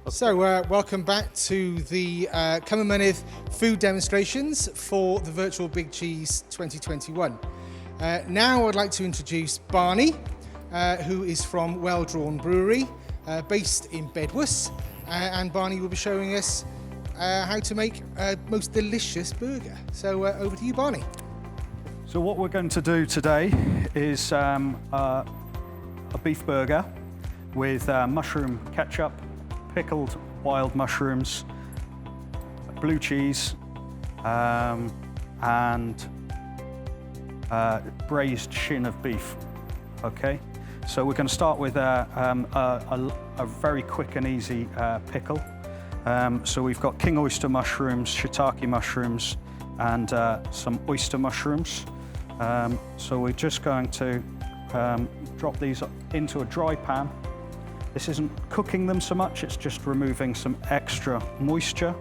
So, welcome back to the Cumbermynydd food demonstrations for the Virtual Big Cheese 2021. Now I'd like to introduce Barney, who is from Well Drawn Brewery, based in Bedwas, and Barney will be showing us how to make a most delicious burger. So over to you, Barney. So what we're going to do today is a beef burger with mushroom ketchup, pickled wild mushrooms, blue cheese, and braised shin of beef. Okay, so we're going to start with a very quick and easy pickle. So we've got king oyster mushrooms, shiitake mushrooms, and some oyster mushrooms. So we're just going to drop these into a dry pan. This isn't cooking them so much, it's just removing some extra moisture.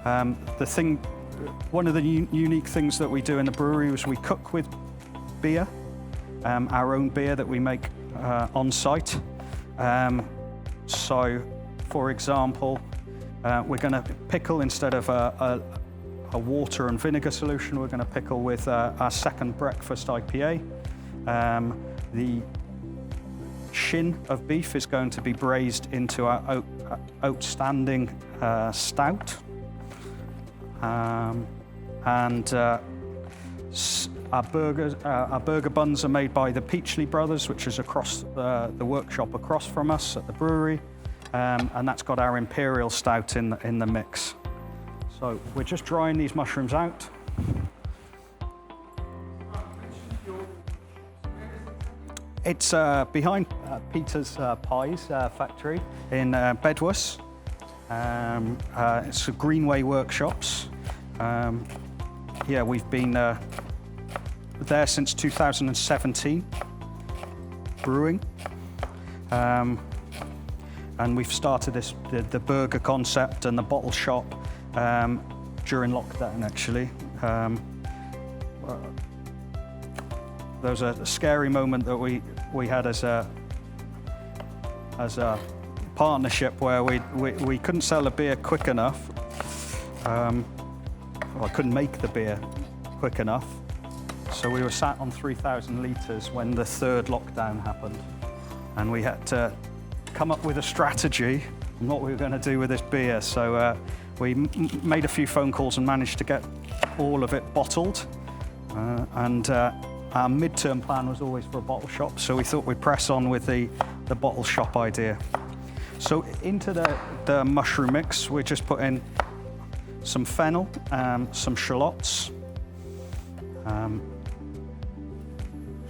One of the unique things that we do in the brewery is we cook with beer, our own beer that we make on site. So, for example, we're going to pickle instead of a water and vinegar solution. We're going to pickle with our second breakfast IPA. The shin of beef is going to be braised into our outstanding stout. And our burger buns are made by the Peachley Brothers, which is across the workshop across from us at the brewery. And that's got our imperial stout in the mix. So we're just drying these mushrooms out. It's behind Peter's Pies factory in Bedwas. It's a Greenway Workshops. Yeah, we've been there since 2017, brewing. And we've started the burger concept and the bottle shop during lockdown, actually. There was a scary moment that we had as a partnership where we couldn't sell the beer quick enough. I couldn't make the beer quick enough. So we were sat on 3,000 litres when the third lockdown happened. And we had to come up with a strategy on what we were going to do with this beer. So we made a few phone calls and managed to get all of it bottled. Our mid-term plan was always for a bottle shop, so we thought we'd press on with the bottle shop idea. So into the mushroom mix, we're just putting some fennel, some shallots. So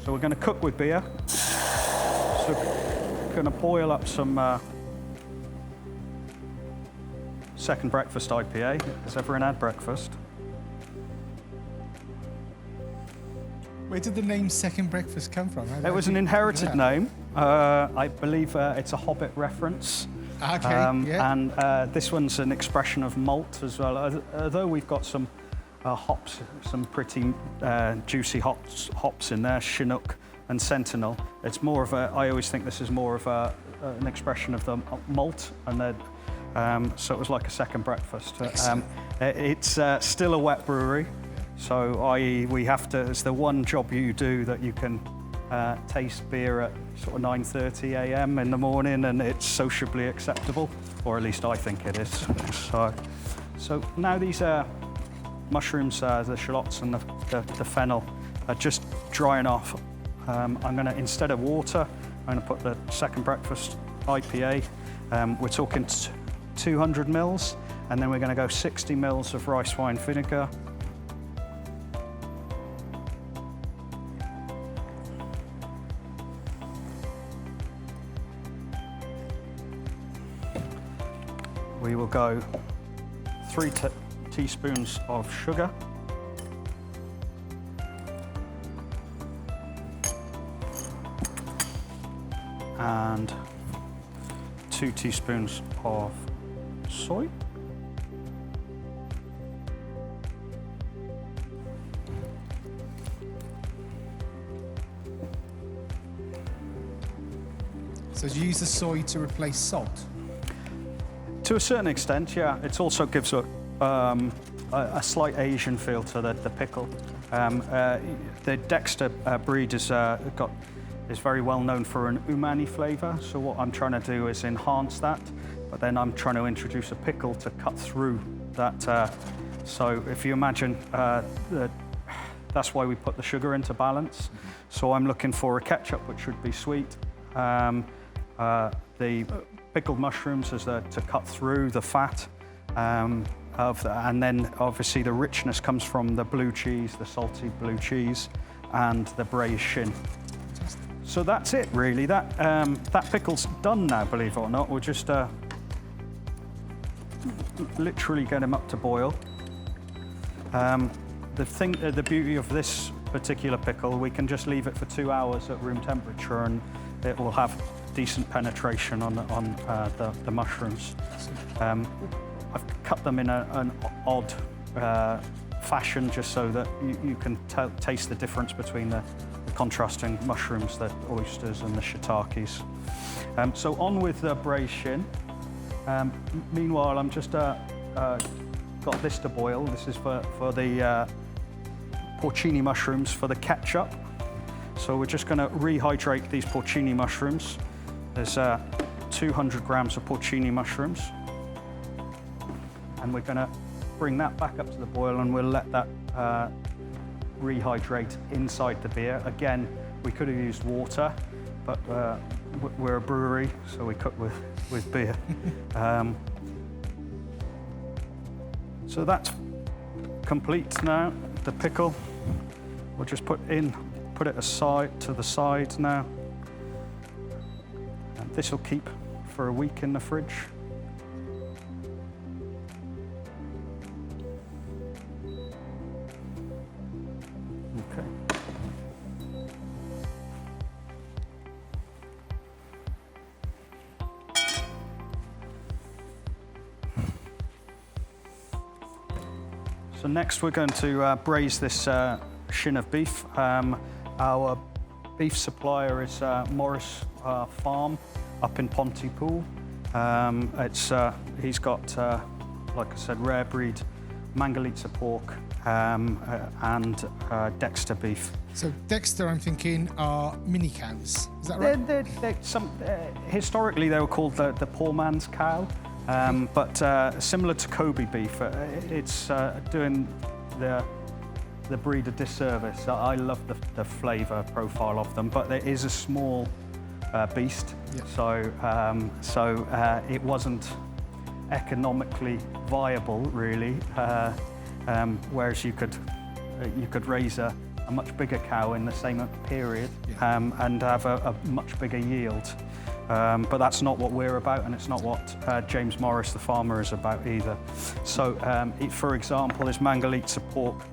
we're going to cook with beer. So we're going to boil up some second breakfast IPA. Has everyone had breakfast? Where did the name Second Breakfast come from? It was an inherited name. I believe it's a Hobbit reference. Okay, yeah. And this one's an expression of malt as well. Although we've got some hops, some pretty juicy hops in there, Chinook and Sentinel. It's more of I always think this is more of an expression of the malt, and then so it was like a second breakfast. It's still a wet brewery. So we have to, it's the one job you do that you can taste beer at sort of 9:30 a.m. in the morning and it's sociably acceptable, or at least I think it is. So now these mushrooms, the shallots and the fennel are just drying off. I'm going to, instead of water, I'm going to put the second breakfast IPA. We're talking 200 mils, and then we're going to go 60 mils of rice wine vinegar. We will go 3 teaspoons of sugar. And 2 teaspoons of soy. So do you use the soy to replace salt? To a certain extent, yeah. It also gives a slight Asian feel to the pickle. The Dexter breed is very well known for an umami flavour. So what I'm trying to do is enhance that, but then I'm trying to introduce a pickle to cut through that. So if you imagine, that's why we put the sugar into balance. So I'm looking for a ketchup which should be sweet. The pickled mushrooms is to cut through the fat. And then obviously the richness comes from the blue cheese, the salty blue cheese, and the braised shin. So that's it, really. That pickle's done now, believe it or not. We'll just literally get him up to boil. The beauty of this particular pickle, we can just leave it for 2 hours at room temperature, and it will have decent penetration on the mushrooms. I've cut them in an odd fashion just so that you can taste the difference between the contrasting mushrooms, the oysters and the shiitakes. So on with the braised shin. Meanwhile, I'm just got this to boil. This is for the porcini mushrooms for the ketchup. So we're just going to rehydrate these porcini mushrooms. There's 200 grams of porcini mushrooms. And we're going to bring that back up to the boil, and we'll let that rehydrate inside the beer. Again, we could have used water, but we're a brewery, so we cook with beer. So that's complete now. The pickle, we'll just put it aside to the side now. And this will keep for a week in the fridge. So next we're going to braise this shin of beef. Our beef supplier is Morris Farm up in Pontypool. He's got, like I said, rare breed Mangalitsa pork and Dexter beef. So Dexter, I'm thinking, are mini cows. Is that right? Historically, they were called the poor man's cow. But similar to Kobe beef, it's doing the breed a disservice. I love the flavour profile of them, but it is a small beast, yeah. So it wasn't economically viable, really. Whereas you could raise a much bigger cow in the same period, yeah. And have a much bigger yield. But that's not what we're about, and it's not what James Morris, the farmer, is about either. So, for example, this Mangalitsa pork,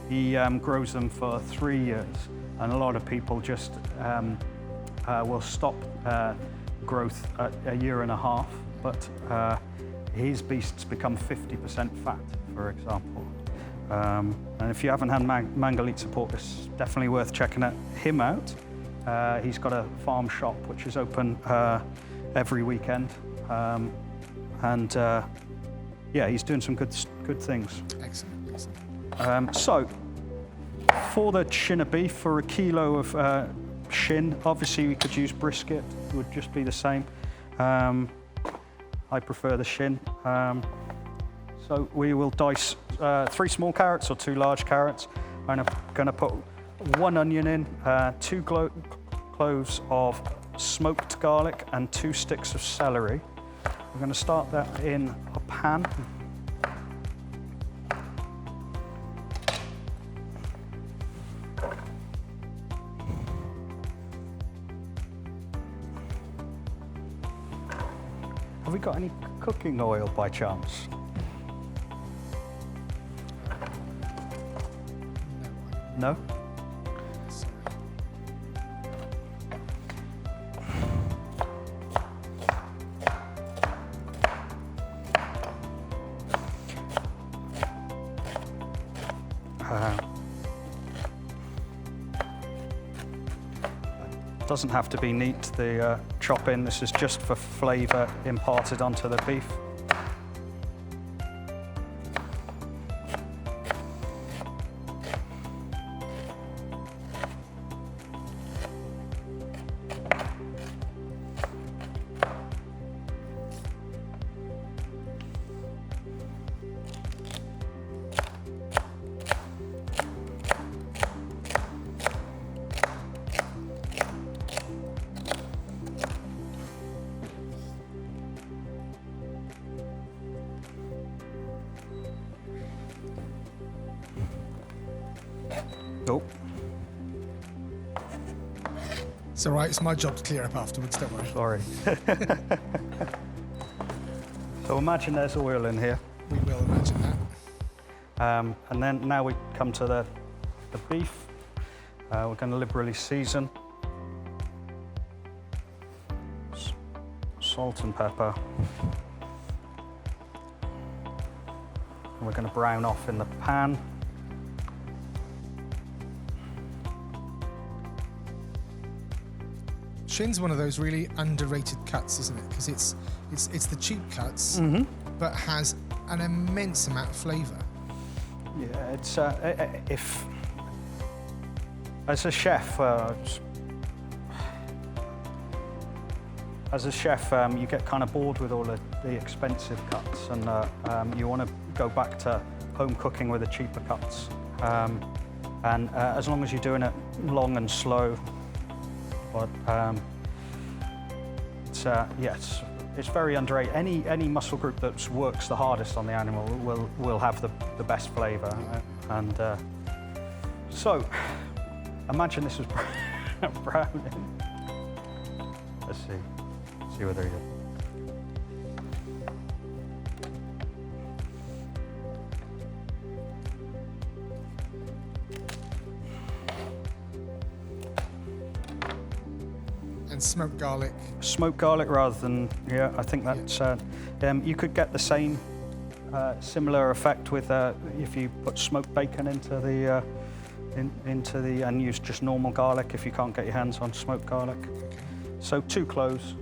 he grows them for 3 years, and a lot of people just will stop growth at a year and a half, but his beasts become 50% fat, for example. And if you haven't had Mangalitsa pork, it's definitely worth checking him out. He's got a farm shop which is open every weekend, and yeah, he's doing some good things. Excellent. So, for the shin of beef, for a kilo of shin, obviously we could use brisket; it would just be the same. I prefer the shin. So we will dice 3 small carrots or 2 large carrots. I'm going to put 1 onion in, 2 cloves of smoked garlic, and 2 sticks of celery. I'm going to start that in a pan. Have we got any cooking oil by chance? No? Doesn't have to be neat, the chop in. This is just for flavour imparted onto the beef. Oh, It's all right, it's my job to clear up afterwards, don't worry. sorry. So imagine there's oil in here. We will imagine that. And then now we come to the beef. We're going to liberally season. Salt and pepper. And we're going to brown off in the pan. Shin's one of those really underrated cuts, isn't it? Because it's the cheap cuts, but has an immense amount of flavour. Yeah, it's if as a chef, you get kind of bored with all the expensive cuts, and you want to go back to home cooking with the cheaper cuts. And as long as you're doing it long and slow, but it's very underrated. Any muscle group that works the hardest on the animal will have the best flavour. And so, imagine this was browning. Let's see whether you. And smoked garlic. Smoked garlic rather than, yeah, I think that's, you could get the same similar effect with if you put smoked bacon into the, and use just normal garlic if you can't get your hands on smoked garlic. Okay. So 2 cloves.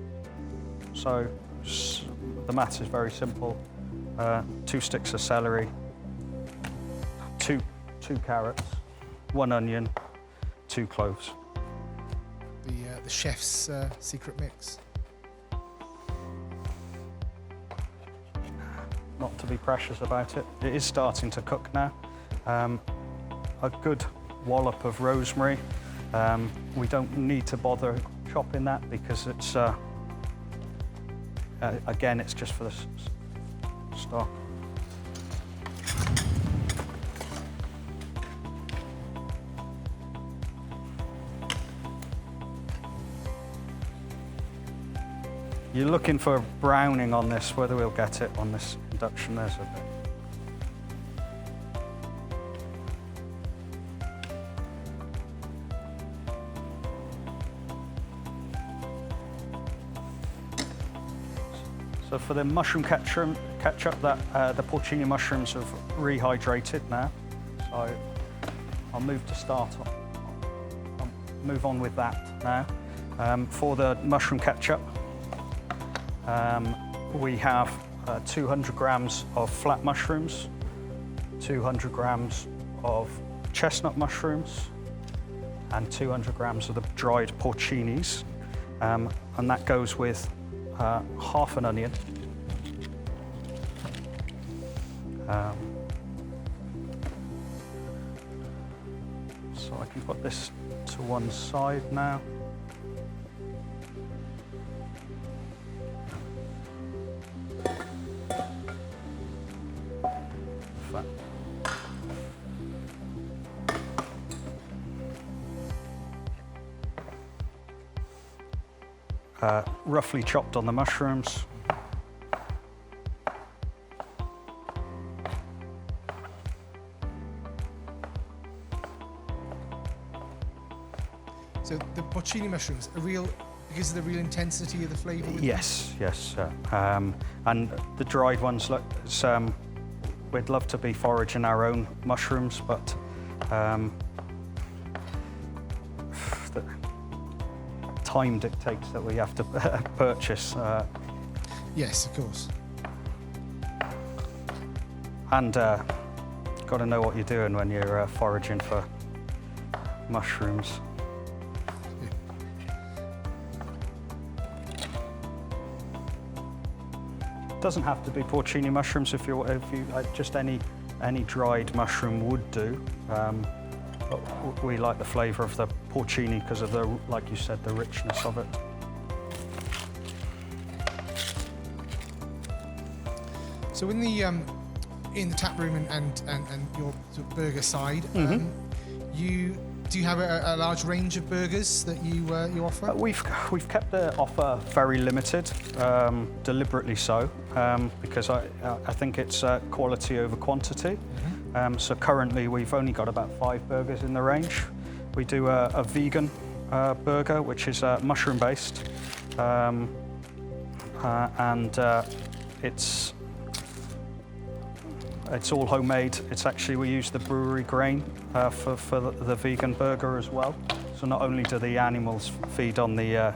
So the maths is very simple. 2 sticks of celery, 2 carrots, 1 onion, 2 cloves. The chef's secret mix. Not to be precious about it. It is starting to cook now. A good wallop of rosemary. We don't need to bother chopping that because it's, again, it's just for the stock. You're looking for browning on this, whether we'll get it on this induction, there's a bit. So for the mushroom ketchup, the porcini mushrooms have rehydrated now. So I'll move on with that now. For the mushroom ketchup, we have 200 grams of flat mushrooms, 200 grams of chestnut mushrooms, and 200 grams of the dried porcinis. And that goes with half an onion. So I can put this to one side now. Roughly chopped on the mushrooms. So the porcini mushrooms are real because of the real intensity of the flavour? Yes, yes. And the dried ones, look, we'd love to be foraging our own mushrooms, but time dictates that we have to purchase. Yes, of course. And got to know what you're doing when you're foraging for mushrooms. Doesn't have to be porcini mushrooms. If you just any dried mushroom would do. But we like the flavour of the porcini because of the, like you said, the richness of it. So in the tap room and your burger side, do you have a large range of burgers that you offer? We've kept the offer very limited, deliberately so, because I think it's quality over quantity. So currently we've only got about 5 burgers in the range. We do a vegan burger, which is mushroom based, and it's all homemade. It's actually, we use the brewery grain for the vegan burger as well. So not only do the animals feed on the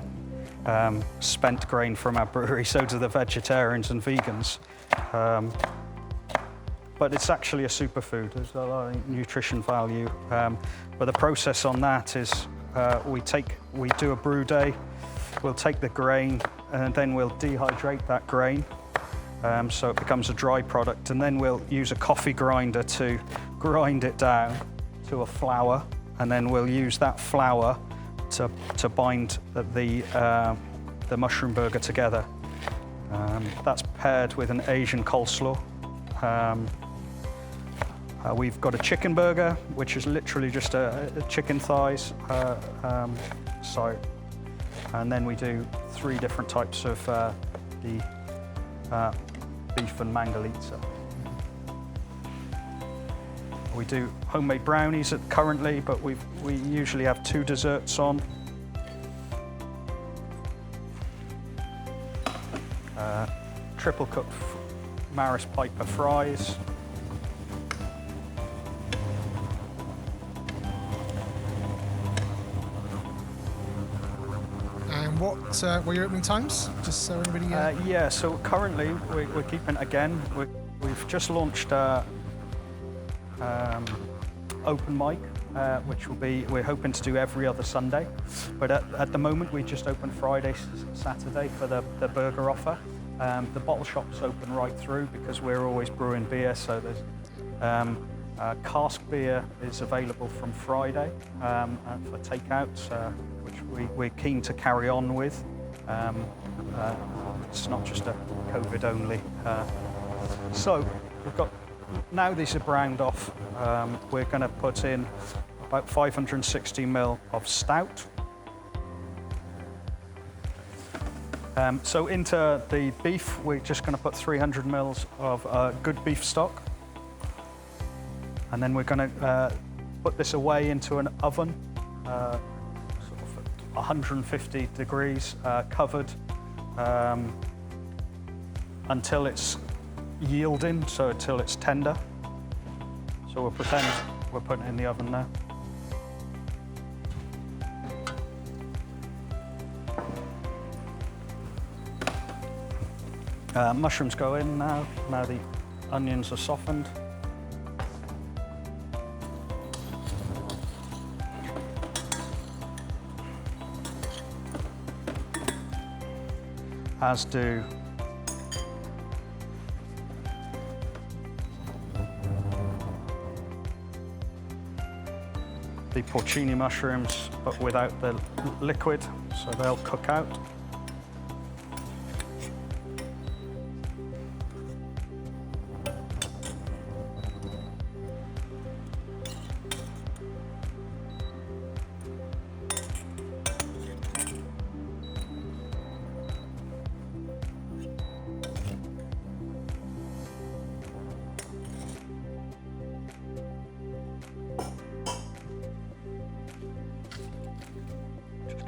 spent grain from our brewery, so do the vegetarians and vegans. But it's actually a superfood. There's a lot of nutrition value. But the process on that is we do a brew day. We'll take the grain and then we'll dehydrate that grain. So it becomes a dry product, and then we'll use a coffee grinder to grind it down to a flour, and then we'll use that flour to bind the mushroom burger together. That's paired with an Asian coleslaw. We've got a chicken burger, which is literally just a chicken thighs. And then we do 3 different types of the beef and mangalitsa. We do homemade brownies currently, but we usually have 2 desserts on. Triple cooked Maris Piper fries. And what were your opening times? Just so anybody. Yeah. So currently we're keeping again. We've just launched open mic, which we're hoping to do every other Sunday. But at the moment we just open Friday, Saturday for the burger offer. The bottle shop's open right through because we're always brewing beer. So there's cask beer is available from Friday for takeouts, which we're keen to carry on with. It's not just a COVID only. So we've got, now these are browned off, we're going to put in about 560 ml of stout. So into the beef, we're just going to put 300 ml of good beef stock. And then we're going to put this away into an oven, sort of 150 degrees, covered, until it's yielding, so until it's tender. So we'll pretend we're putting it in the oven now. Mushrooms go in now. Now the onions are softened. As do the porcini mushrooms, but without the liquid, so they'll cook out.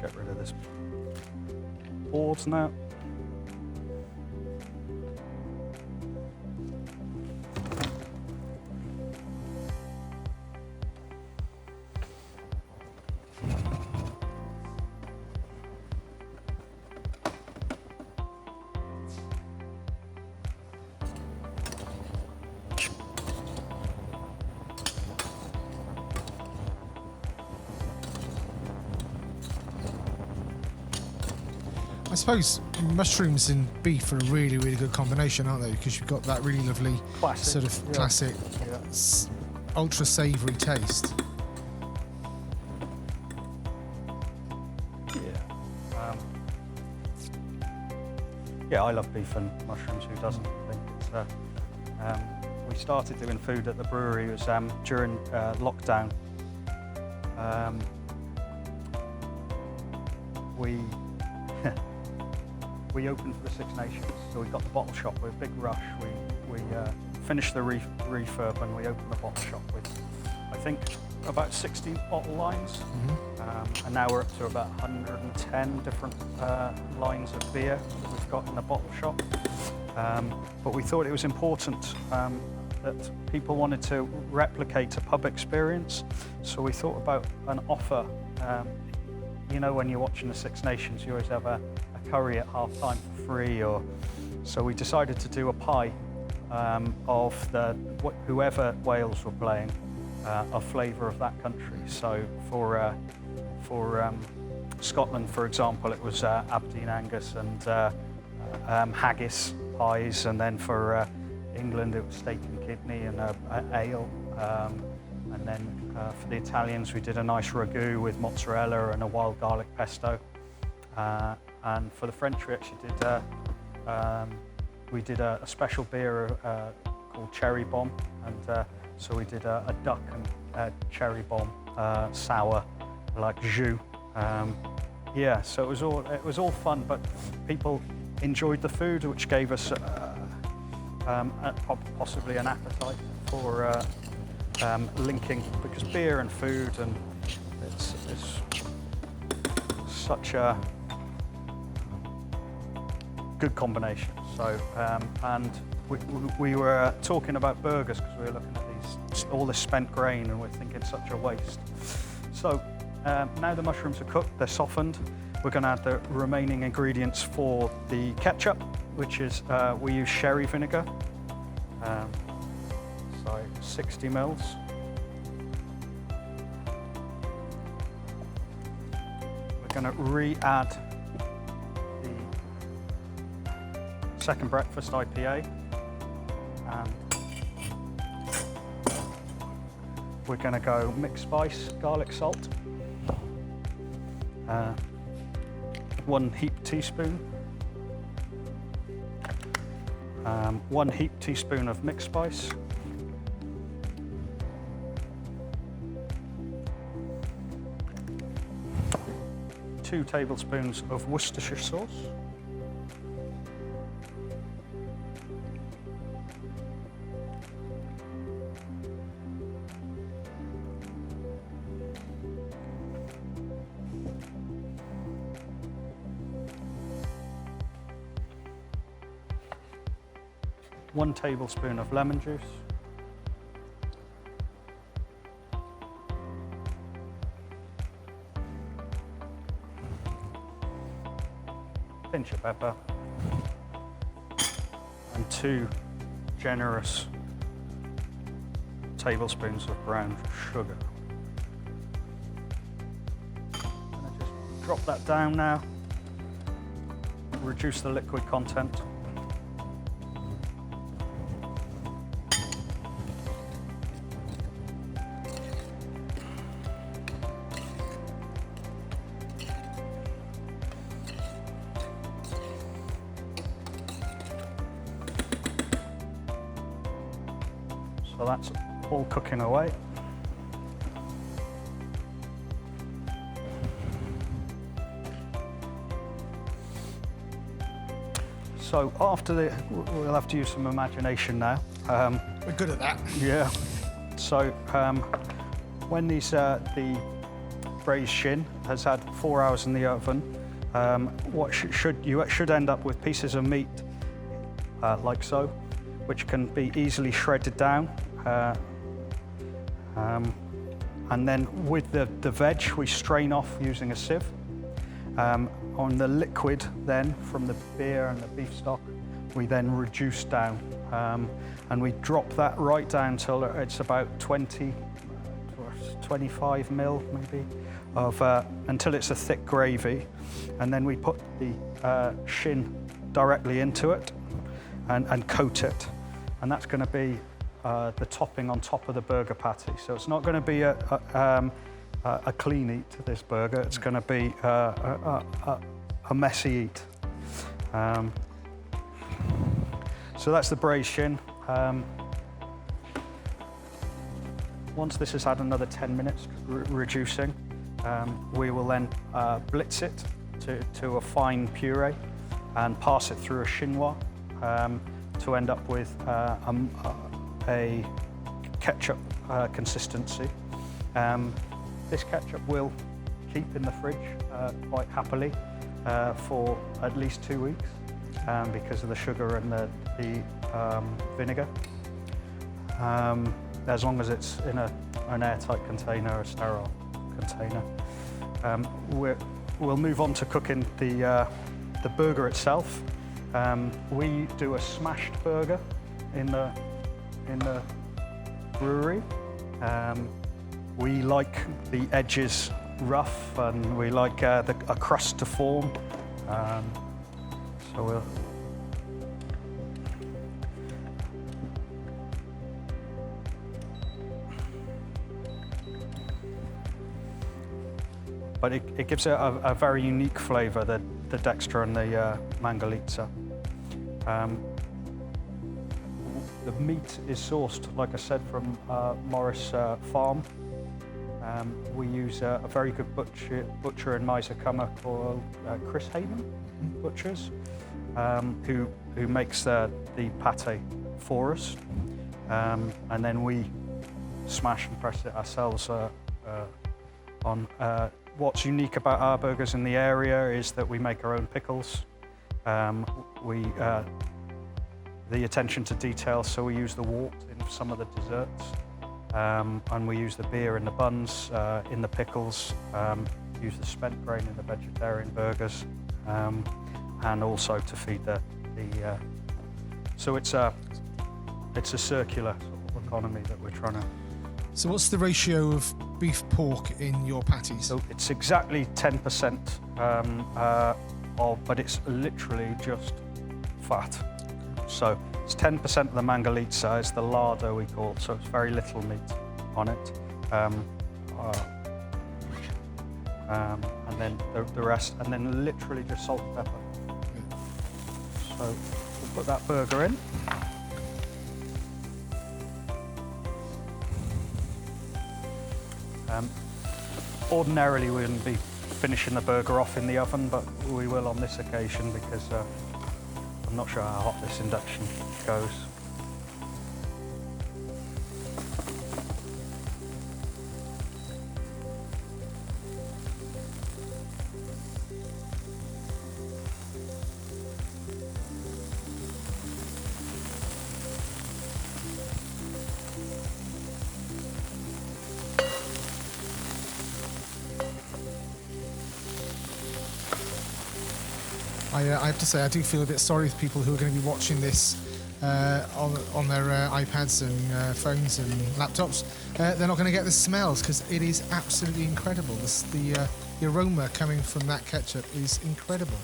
Get rid of this boards now. I suppose mushrooms and beef are a really, really good combination, aren't they? Because you've got that really lovely Classic, sort of classic, ultra savoury taste. Yeah, I love beef and mushrooms. Who doesn't? I think it's, we started doing food at the brewery. It was during lockdown. We opened for the Six Nations, so we got the bottle shop with a big rush. We finished the refurb and we opened the bottle shop with, I think, about 60 bottle lines. And now we're up to about 110 different lines of beer that we've got in the bottle shop. But we thought it was important that people wanted to replicate a pub experience. So we thought about an offer. You know, when you're watching the Six Nations, you always have a curry at half time for free, so we decided to do a pie of whoever Wales were playing, a flavour of that country. So for Scotland, for example, it was Aberdeen Angus and haggis pies, and then for England it was steak and kidney and ale, and then for the Italians we did a nice ragu with mozzarella and a wild garlic pesto. And for the French, we actually did a special beer called Cherry Bomb, and so we did a duck and cherry bomb sour, like jus. Yeah, so it was all fun, but people enjoyed the food, which gave us possibly an appetite for linking, because beer and food, and it's such a good combination. So, and we were talking about burgers because we were looking at all this spent grain, and we're thinking such a waste. So now the mushrooms are cooked, they're softened. We're going to add the remaining ingredients for the ketchup, which is we use sherry vinegar. So 60 mils. We're going to re-add Second Breakfast IPA, and we're going to go mixed spice, garlic salt, 1 heaped teaspoon, 1 heaped teaspoon of mixed spice, two tablespoons of Worcestershire sauce, one tablespoon of lemon juice, pinch of pepper, and 2 generous tablespoons of brown sugar. I'm going to just drop that down now, reduce the liquid content. So that's all cooking away. So we'll have to use some imagination now. We're good at that. Yeah. So when the braised shin has had 4 hours in the oven, you should end up with pieces of meat like so, which can be easily shredded down. And then with the veg, we strain off using a sieve. On the liquid then, from the beer and the beef stock, we then reduce down. And we drop that right down till it's about 20 or 25 mil maybe of until it's a thick gravy, and then we put the shin directly into it and coat it, and that's going to be the topping on top of the burger patty. So it's not going to be a clean eat, this burger. It's going to be a messy eat. So that's the braised shin. Once this has had another 10 minutes reducing, we will then blitz it to a fine puree and pass it through a chinois to end up with a ketchup consistency. This ketchup will keep in the fridge quite happily for at least 2 weeks because of the sugar and the vinegar. As long as it's in an airtight container, a sterile container. We'll move on to cooking the burger itself. We do a smashed burger in the brewery. We like the edges rough, and we like a crust to form. So we'll. But it gives it a very unique flavour, the dextra and the mangalitsa. The meat is sourced, like I said, from Morris Farm. We use a very good butcher in Mizacumma called Chris Hayman Butchers, who makes the pate for us. And then we smash and press it ourselves on. What's unique about our burgers in the area is that we make our own pickles. The attention to detail, so we use the wort in some of the desserts, and we use the beer in the buns, in the pickles, use the spent grain in the vegetarian burgers, and also to feed the so it's a circular sort of economy that we're trying to. So what's the ratio of beef pork in your patties? So it's exactly 10%, but it's literally just fat. So it's 10% of the mangalitsa is the lardo we call it, so it's very little meat on it. And then the rest, and then literally just salt and pepper. So we'll put that burger in. Ordinarily we wouldn't be finishing the burger off in the oven, but we will on this occasion because I'm not sure how hot this induction goes. I have to say, I do feel a bit sorry for people who are going to be watching this on their iPads and phones and laptops. They're not going to get the smells because it is absolutely incredible. The aroma coming from that ketchup is incredible.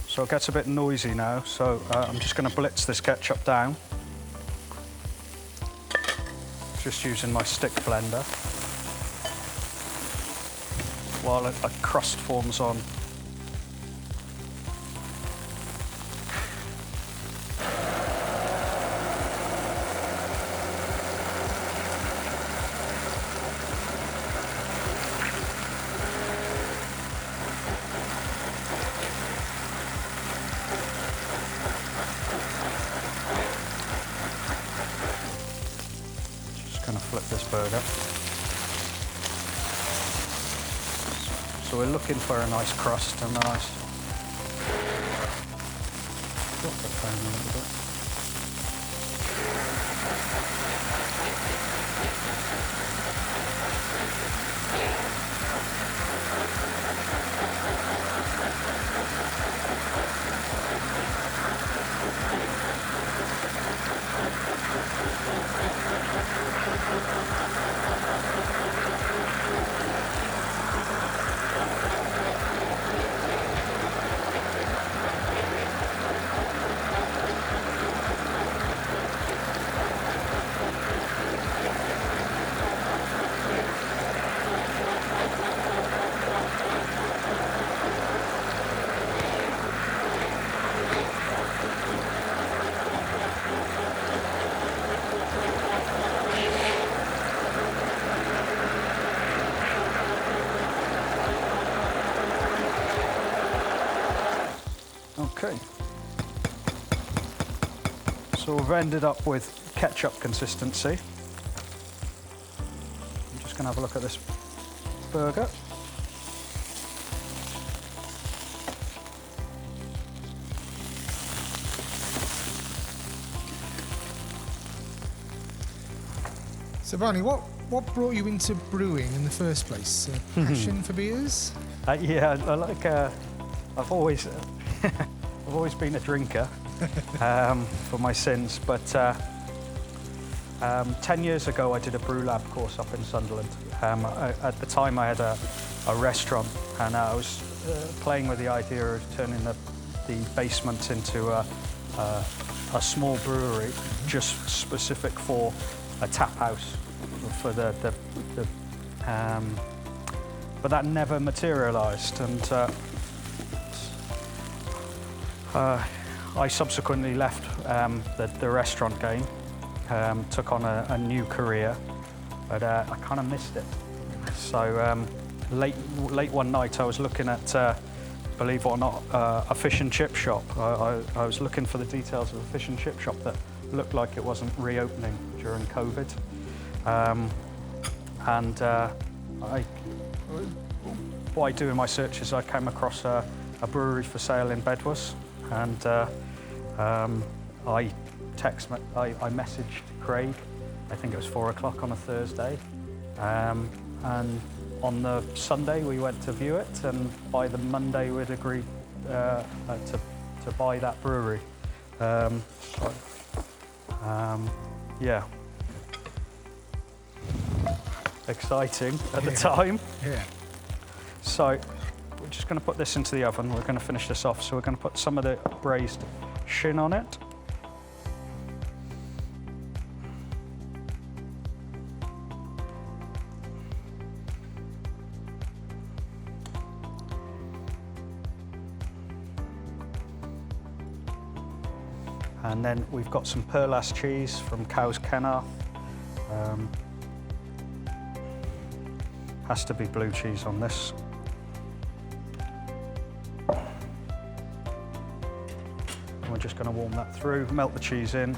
So it gets a bit noisy now, so I'm just going to blitz this ketchup down. Just using my stick blender while a crust forms on. Just going to flip this burger. So we're looking for a nice crust and a nice. Drop the phone a little bit. Okay. So we've ended up with ketchup consistency. I'm just going to have a look at this burger. So Barney, what brought you into brewing in the first place? A passion for beers? Yeah, I like. I've always been a drinker for my sins, but 10 years ago I did a brew lab course up in Sunderland. At the time I had a restaurant, and I was playing with the idea of turning the basement into a small brewery, just specific for a tap house for but that never materialised, and I subsequently left the restaurant game, took on a new career, but I kind of missed it. So late one night I was looking at, believe it or not, a fish and chip shop. I was looking for the details of a fish and chip shop that looked like it wasn't reopening during COVID. By doing my searches, I came across a brewery for sale in Bedwas, and I messaged Craig. I think it was 4 o'clock on a Thursday, and on the Sunday we went to view it, and by the Monday we'd agreed to buy that brewery. Yeah. Exciting at the time. Yeah. So we're just going to put this into the oven. We're going to finish this off. So we're going to put some of the braised shin on it. And then we've got some Perlas cheese from Cow's Kennar. Has to be blue cheese on this. And we're just going to warm that through, melt the cheese in.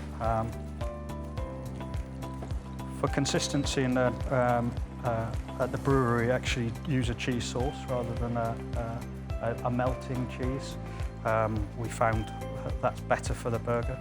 For consistency in at the brewery, actually use a cheese sauce rather than a melting cheese. We found that's better for the burger.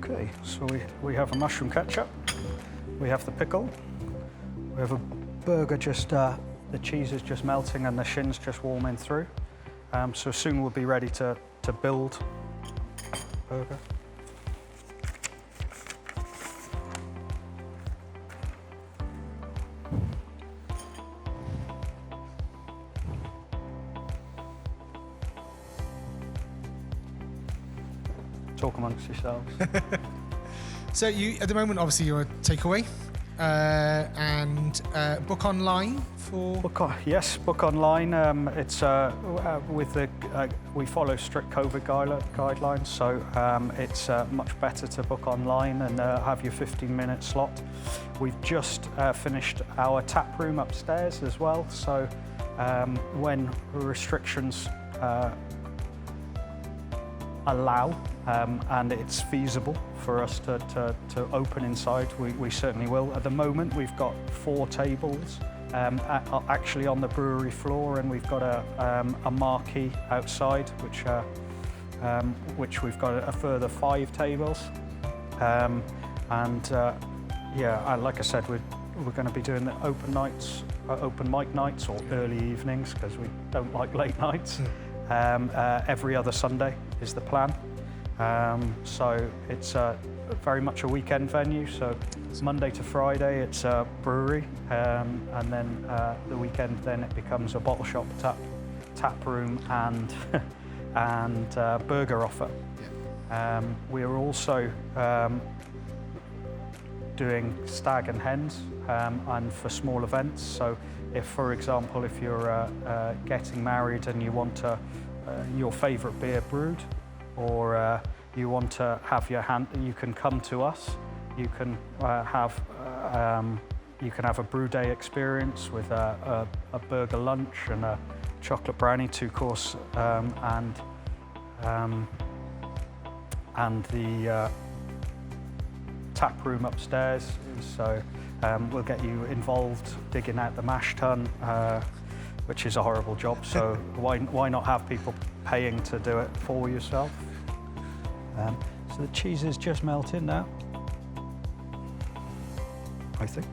Okay, so we have a mushroom ketchup, we have the pickle, we have a burger just, the cheese is just melting and the shin's just warming through. So soon we'll be ready to build burger. Talk amongst yourselves. So you, at the moment, obviously you're a takeaway, and book online for. Yes, book online. It's with the we follow strict COVID guidelines, so it's much better to book online and have your 15-minute slot. We've just finished our tap room upstairs as well, so when restrictions allow and it's feasible for us to open inside, we certainly will. At the moment we've got 4 tables actually on the brewery floor, and we've got a marquee outside which we've got a further 5 tables, and like I said, we're going to be doing the open mic nights or early evenings, because we don't like late nights. Every other Sunday is the plan. So it's very much a weekend venue. So Monday to Friday it's a brewery, and then the weekend then it becomes a bottle shop, tap room, and burger offer. We're also doing stag and hens, and for small events. So if, for example, if you're getting married and you want your favourite beer brewed, or you want to have you can come to us. You can have a brew day experience with a burger lunch and a chocolate brownie 2-course, and the tap room upstairs. So we'll get you involved digging out the mash tun, which is a horrible job. So why not have people paying to do it for yourself? So the cheese is just melting now, I think.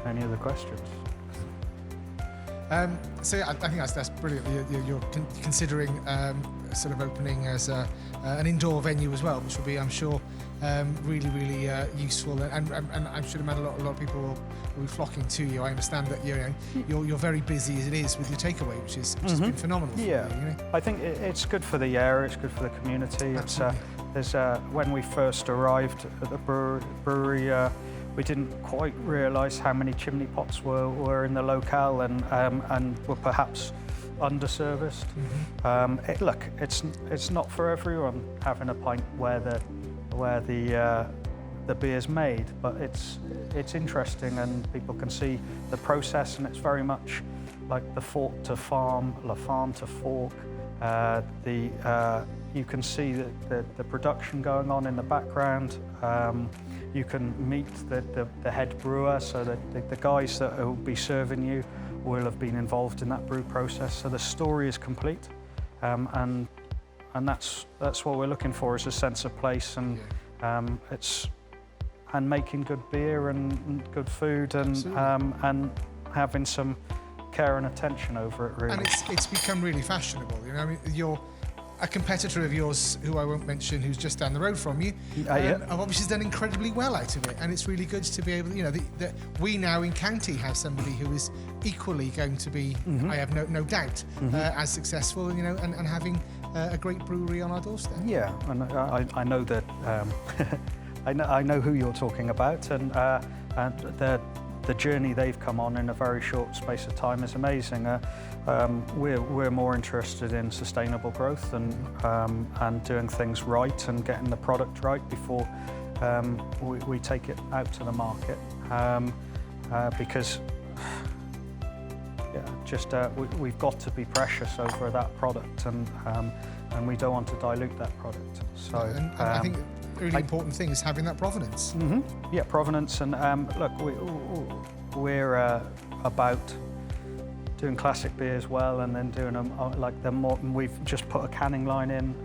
Any other questions? So yeah, I think that's brilliant. You're considering sort of opening as an indoor venue as well, which will be, I'm sure, really useful. And I should imagine a lot of people will be flocking to you. I understand that you're very busy as it is with your takeaway, which has been phenomenal. Yeah, for you, I think it's good for the area. It's good for the community. It's when we first arrived at the brewery. We didn't quite realise how many chimney pots were in the locale and were perhaps underserviced. Look, it's not for everyone having a pint where the beer's made, but it's interesting and people can see the process, and it's very much like the fork to farm, la farm to fork. You can see the production going on in the background. You can meet the head brewer, so that the guys that will be serving you will have been involved in that brew process. So the story is complete, and that's what we're looking for, is a sense of place, and and making good beer and good food, and having some care and attention over it, really. And it's become really fashionable. I mean, you're a competitor of yours, who I won't mention, who's just down the road from you, have obviously done incredibly well out of it, and it's really good to be able, that we now in county have somebody who is equally going to be, I have no doubt, as successful, and having a great brewery on our doorstep. Yeah, and I know that I know who you're talking about, and the journey they've come on in a very short space of time is amazing. We're more interested in sustainable growth and doing things right and getting the product right before we take it out to the market, because we've got to be precious over that product, and we don't want to dilute that product. So and I think a really important thing is having that provenance. Yeah, provenance, and look, we're about doing classic beer as well, and then doing them like the more. We've just put a canning line in,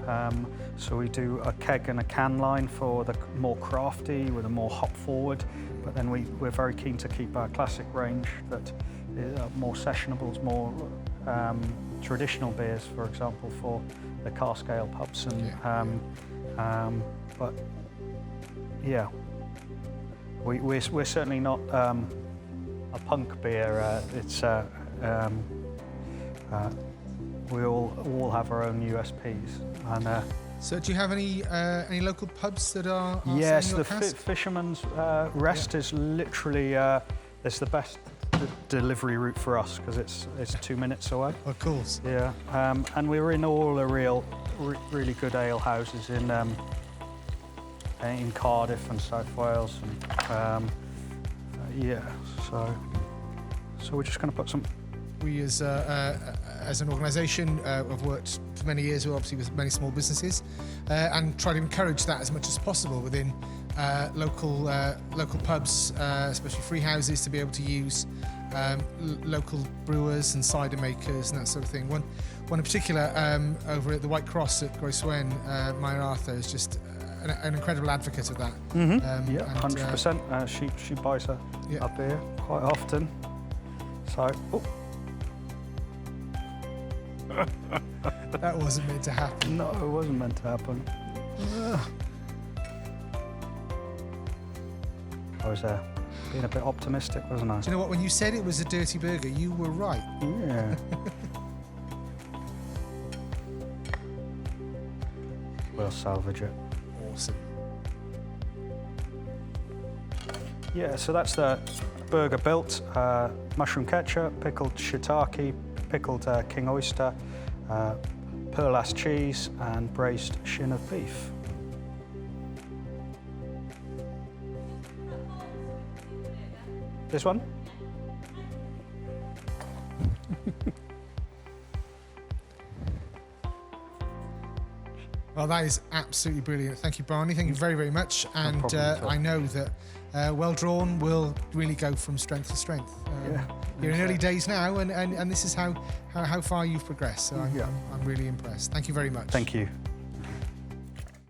so we do a keg and a can line for the more crafty, with a more hop forward. But then we're very keen to keep our classic range that is more sessionables, more traditional beers, for example, for the cask ale pubs, and but yeah, we're certainly not a punk beer. We all have our own USPs, and so do you have any local pubs that are yes, your the cask? Fisherman's Rest is literally it's the best delivery route for us, because it's 2 minutes away. Of course. Yeah, and we're in all the really good ale houses in Cardiff and South Wales, and so we're just going to put some. We as an organisation have worked for many years, obviously, with many small businesses, and try to encourage that as much as possible within local pubs, especially free houses, to be able to use local brewers and cider makers and that sort of thing. One in particular, over at the White Cross at Groeswen, Maya Arthur is just an incredible advocate of that. 100%. She buys a beer quite often. So, oh, That wasn't meant to happen. no, it wasn't meant to happen. I was being a bit optimistic, wasn't I? Do you know what? When you said it was a dirty burger, you were right. Yeah. We'll salvage it. Awesome. Yeah, so that's the burger built. Mushroom ketchup, pickled shiitake, pickled king oyster, pearl-ass cheese, and braised shin of beef. This one? Well, that is absolutely brilliant. Thank you, Barney. Thank you very, very much. And problem at all. I know that Well Drawn will really go from strength to strength. You're in early days now, and this is how far you've progressed. So I'm really impressed. Thank you very much. Thank you.